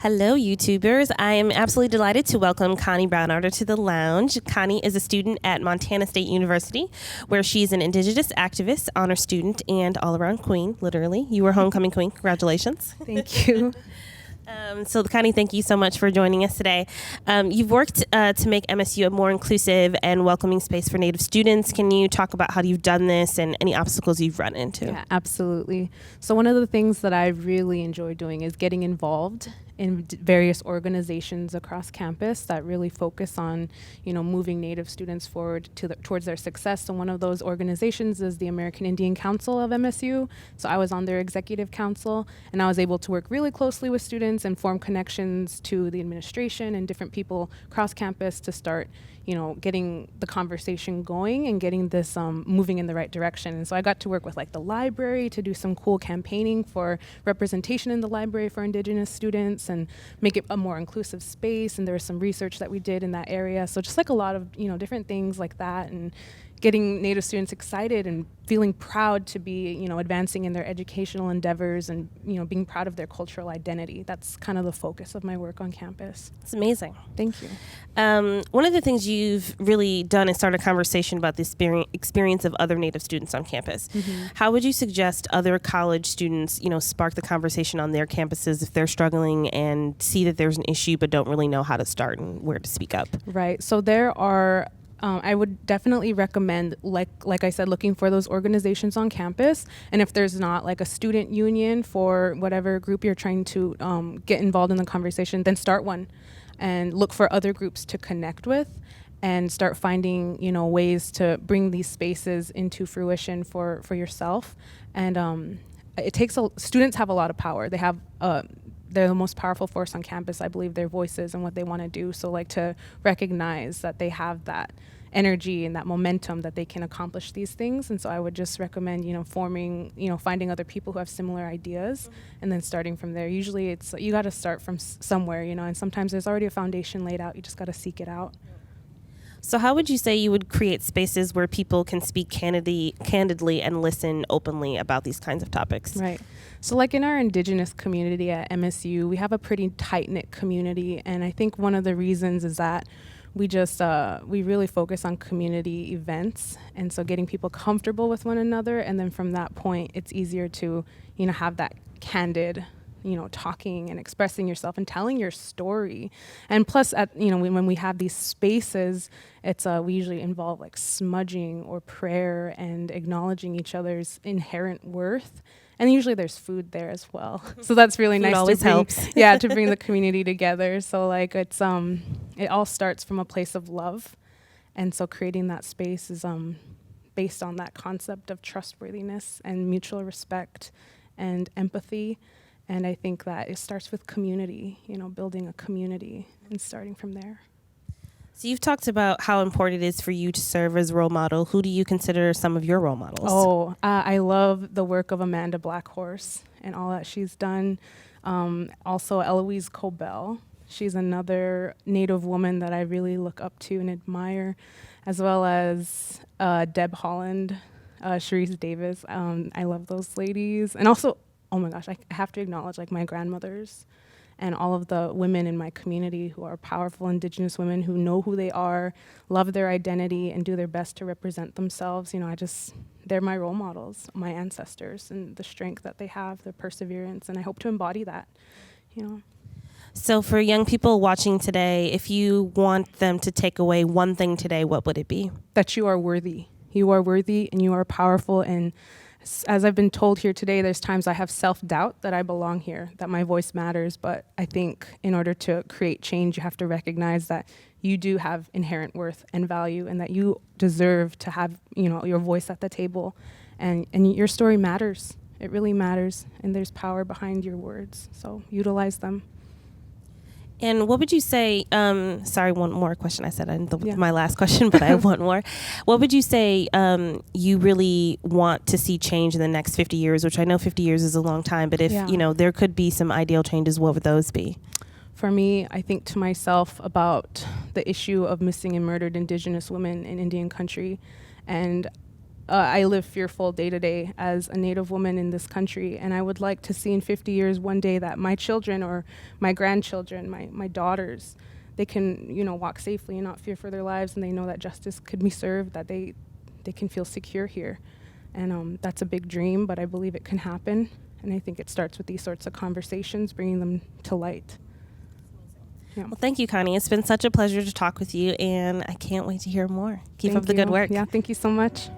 Hello, YouTubers. I am absolutely delighted to welcome Connie Brownotter to the lounge. Connie is a student at Montana State University, where she's an Indigenous activist, honor student, and all-around queen, literally. You were homecoming queen. Congratulations. Thank you. So, Connie, thank you so much for joining us today. You've worked to make MSU a more inclusive and welcoming space for Native students. Can you talk about how you've done this and any obstacles you've run into? Yeah, absolutely. So one of the things that I really enjoy doing is getting involved in various organizations across campus that really focus on, moving Native students forward towards their success. So one of those organizations is the American Indian Council of MSU. So I was on their executive council, and I was able to work really closely with students and form connections to the administration and different people across campus to start, getting the conversation going and getting this moving in the right direction. And so I got to work with the library to do some cool campaigning for representation in the library for Indigenous students and make it a more inclusive space. And there was some research that we did in that area. So just a lot of, different things like that, and getting Native students excited and feeling proud to be, advancing in their educational endeavors and, being proud of their cultural identity. That's kind of the focus of my work on campus. It's amazing. Thank you. One of the things you've really done is start a conversation about the experience of other Native students on campus. Mm-hmm. How would you suggest other college students, spark the conversation on their campuses if they're struggling and see that there's an issue but don't really know how to start and where to speak up? Right. So there are I would definitely recommend, like I said, looking for those organizations on campus. And if there's not a student union for whatever group you're trying to get involved in the conversation, then start one and look for other groups to connect with and start finding, ways to bring these spaces into fruition for yourself. And students have a lot of power. They're the most powerful force on campus, I believe, their voices and what they want to do. So to recognize that they have that energy and that momentum that they can accomplish these things. And so I would just recommend, forming, finding other people who have similar ideas and then starting from there. Usually you got to start from somewhere, and sometimes there's already a foundation laid out. You just got to seek it out. So how would you say you would create spaces where people can speak candidly and listen openly about these kinds of topics? Right. So in our Indigenous community at MSU, we have a pretty tight-knit community. And I think one of the reasons is that we really focus on community events. And so getting people comfortable with one another. And then from that point, it's easier to, have that candid talking and expressing yourself and telling your story. And plus, when we have these spaces, we usually involve smudging or prayer and acknowledging each other's inherent worth. And usually there's food there as well. So that's really nice. Always helps. Yeah, to bring the community together. So it all starts from a place of love. And so creating that space is based on that concept of trustworthiness and mutual respect and empathy. And I think that it starts with community, building a community and starting from there. So you've talked about how important it is for you to serve as a role model. Who do you consider some of your role models? I love the work of Amanda Blackhorse and all that she's done. Also, Eloise Cobell. She's another Native woman that I really look up to and admire, as well as Deb Holland, Cherise Davis. I love those ladies. And also, oh my gosh, I have to acknowledge my grandmothers and all of the women in my community who are powerful Indigenous women who know who they are, love their identity, and do their best to represent themselves. They're my role models, my ancestors, and the strength that they have, their perseverance, and I hope to embody that, So for young people watching today, if you want them to take away one thing today, what would it be? That you are worthy. You are worthy and you are powerful. And as I've been told here today, there's times I have self-doubt that I belong here, that my voice matters. But I think in order to create change, you have to recognize that you do have inherent worth and value and that you deserve to have, your voice at the table. And your story matters. It really matters. And there's power behind your words. So utilize them. And what would you say, sorry, one more question. I said my last question, but I have one more. What would you say you really want to see change in the next 50 years, which I know 50 years is a long time, but if, there could be some ideal changes, what would those be? For me, I think to myself about the issue of missing and murdered Indigenous women in Indian country. And I live fearful day to day as a Native woman in this country, and I would like to see in 50 years one day that my children or my grandchildren, my daughters, they can, you know, walk safely and not fear for their lives, and they know that justice could be served, that they can feel secure here. And that's a big dream, but I believe it can happen, and I think it starts with these sorts of conversations, bringing them to light. Yeah. Well, thank you, Connie. It's been such a pleasure to talk with you, and I can't wait to hear more. Keep up the good work. Yeah, thank you so much.